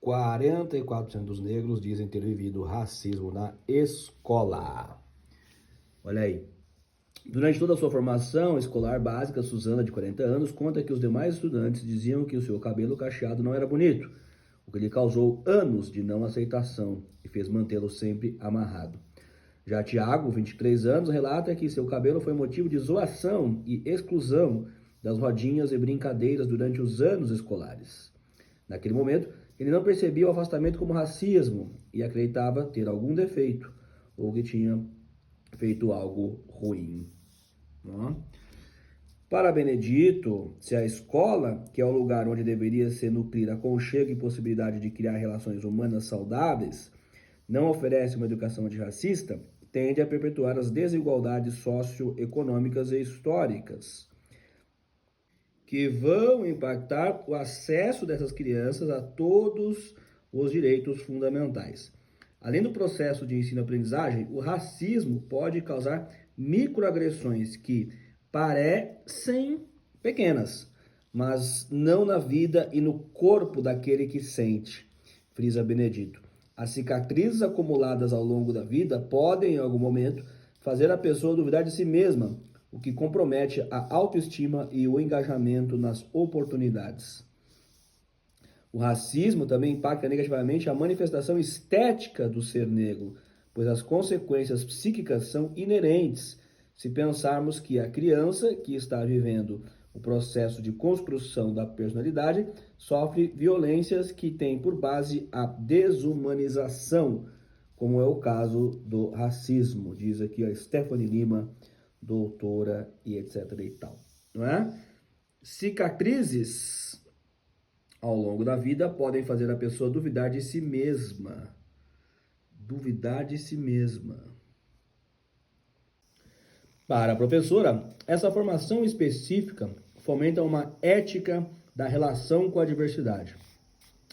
44% dos negros dizem ter vivido racismo na escola. Olha aí. Durante toda a sua formação escolar básica, Suzana, de 40 anos, conta que os demais estudantes diziam que o seu cabelo cacheado não era bonito, o que lhe causou anos de não aceitação e fez mantê-lo sempre amarrado. Já Tiago, 23 anos, relata que seu cabelo foi motivo de zoação e exclusão das rodinhas e brincadeiras durante os anos escolares. Naquele momento, ele não percebia o afastamento como racismo e acreditava ter algum defeito ou que tinha feito algo ruim. Para Benedito, se a escola, que é o lugar onde deveria se nutrir aconchego e possibilidade de criar relações humanas saudáveis, não oferece uma educação antirracista, tende a perpetuar as desigualdades socioeconômicas e históricas, que vão impactar o acesso dessas crianças a todos os direitos fundamentais. Além do processo de ensino-aprendizagem, o racismo pode causar microagressões que parecem pequenas, mas não na vida e no corpo daquele que sente, frisa Benedito. As cicatrizes acumuladas ao longo da vida podem, em algum momento, fazer a pessoa duvidar de si mesma, o que compromete a autoestima e o engajamento nas oportunidades. O racismo também impacta negativamente a manifestação estética do ser negro, pois as consequências psíquicas são inerentes se pensarmos que a criança que está vivendo o processo de construção da personalidade sofre violências que têm por base a desumanização, como é o caso do racismo, diz aqui a Stephanie Lima, doutora e etc e tal, não é? Cicatrizes ao longo da vida podem fazer a pessoa duvidar de si mesma. Duvidar de si mesma. Para a professora, essa formação específica fomenta uma ética da relação com a diversidade,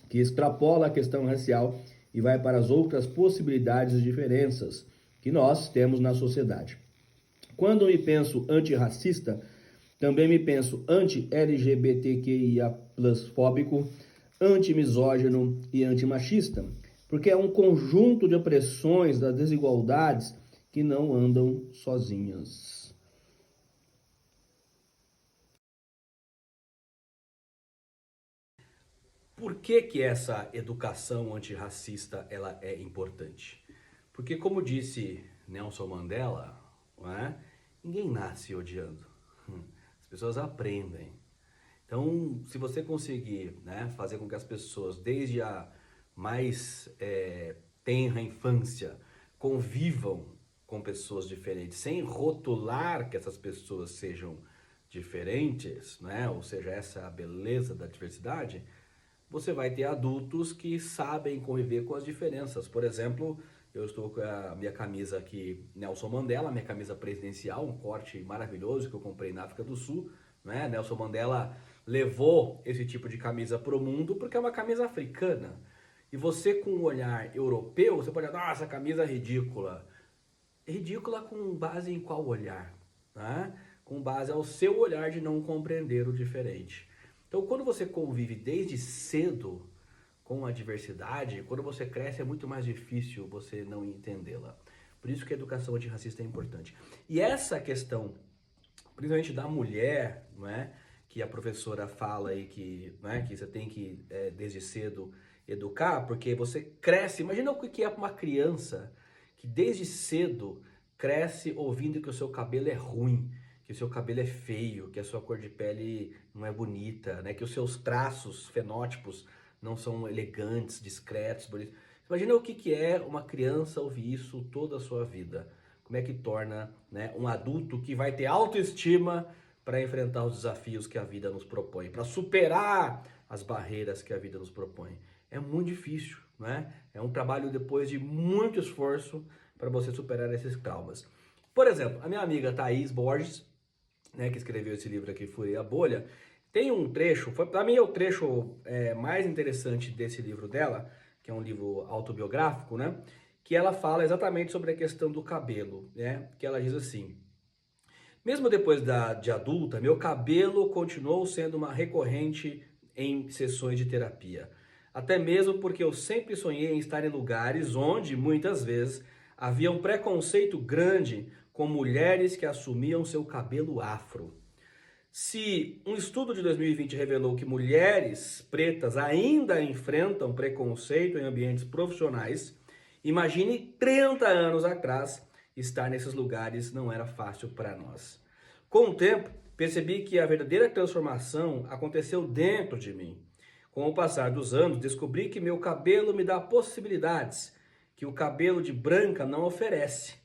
que extrapola a questão racial e vai para as outras possibilidades e diferenças que nós temos na sociedade. Quando me penso antirracista, também me penso anti-LGBTQIA+, fóbico, anti-misógino e antimachista, porque é um conjunto de opressões das desigualdades que não andam sozinhas. Por que essa educação antirracista ela é importante? Porque, como disse Nelson Mandela, não é? Ninguém nasce odiando. As pessoas aprendem. Então, se você conseguir, né, fazer com que as pessoas, desde a mais tenra infância, convivam com pessoas diferentes, sem rotular que essas pessoas sejam diferentes, né, ou seja, essa é a beleza da diversidade, você vai ter adultos que sabem conviver com as diferenças. Por exemplo, eu estou com a minha camisa aqui, Nelson Mandela, minha camisa presidencial, um corte maravilhoso que eu comprei na África do Sul, né? Nelson Mandela levou esse tipo de camisa para o mundo porque é uma camisa africana. E você com um olhar europeu, você pode dizer, nossa, camisa é ridícula. Ridícula com base em qual olhar? Né? Com base ao seu olhar de não compreender o diferente. Então, quando você convive desde cedo com a diversidade, quando você cresce é muito mais difícil você não entendê-la. Por isso que a educação antirracista é importante. E essa questão, principalmente da mulher, não é? Que a professora fala aí que, não é? Que você tem que, desde cedo, educar, porque você cresce. Imagina o que é uma criança que desde cedo cresce ouvindo que o seu cabelo é ruim, que o seu cabelo é feio, que a sua cor de pele não é bonita, né? Que os seus traços, fenótipos não são elegantes, discretos, bonitos. Imagina o que é uma criança ouvir isso toda a sua vida. Como é que torna, né, um adulto que vai ter autoestima para enfrentar os desafios que a vida nos propõe, para superar as barreiras que a vida nos propõe. É muito difícil, né? É um trabalho depois de muito esforço para você superar esses traumas. Por exemplo, a minha amiga Thaís Borges, né, que escreveu esse livro aqui, Furei a Bolha, tem um trecho, para mim é o trecho mais interessante desse livro dela, que é um livro autobiográfico, né, que ela fala exatamente sobre a questão do cabelo, né, que ela diz assim: mesmo depois de adulta, meu cabelo continuou sendo uma recorrente em sessões de terapia. Até mesmo porque eu sempre sonhei em estar em lugares onde, muitas vezes, havia um preconceito grande com mulheres que assumiam seu cabelo afro. Se um estudo de 2020 revelou que mulheres pretas ainda enfrentam preconceito em ambientes profissionais, imagine 30 anos atrás, estar nesses lugares não era fácil para nós. Com o tempo, percebi que a verdadeira transformação aconteceu dentro de mim. Com o passar dos anos, descobri que meu cabelo me dá possibilidades que o cabelo de branca não oferece.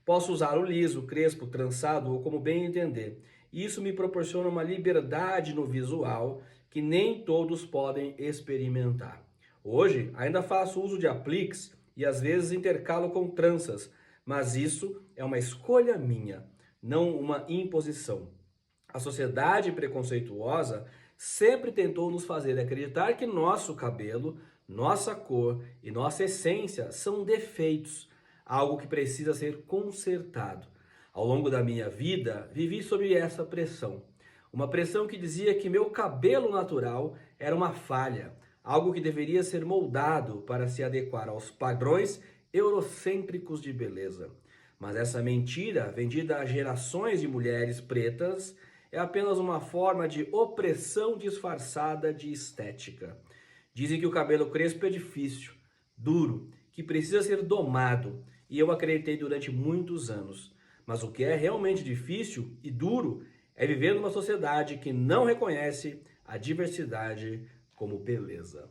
Posso usar o liso, crespo, trançado ou como bem entender. Isso me proporciona uma liberdade no visual que nem todos podem experimentar. Hoje, ainda faço uso de apliques e às vezes intercalo com tranças, mas isso é uma escolha minha, não uma imposição. A sociedade preconceituosa sempre tentou nos fazer acreditar que nosso cabelo, nossa cor e nossa essência são defeitos, algo que precisa ser consertado. Ao longo da minha vida, vivi sob essa pressão. Uma pressão que dizia que meu cabelo natural era uma falha, algo que deveria ser moldado para se adequar aos padrões eurocêntricos de beleza. Mas essa mentira, vendida a gerações de mulheres pretas, é apenas uma forma de opressão disfarçada de estética. Dizem que o cabelo crespo é difícil, duro, que precisa ser domado, e eu acreditei durante muitos anos. Mas o que é realmente difícil e duro é viver numa sociedade que não reconhece a diversidade como beleza.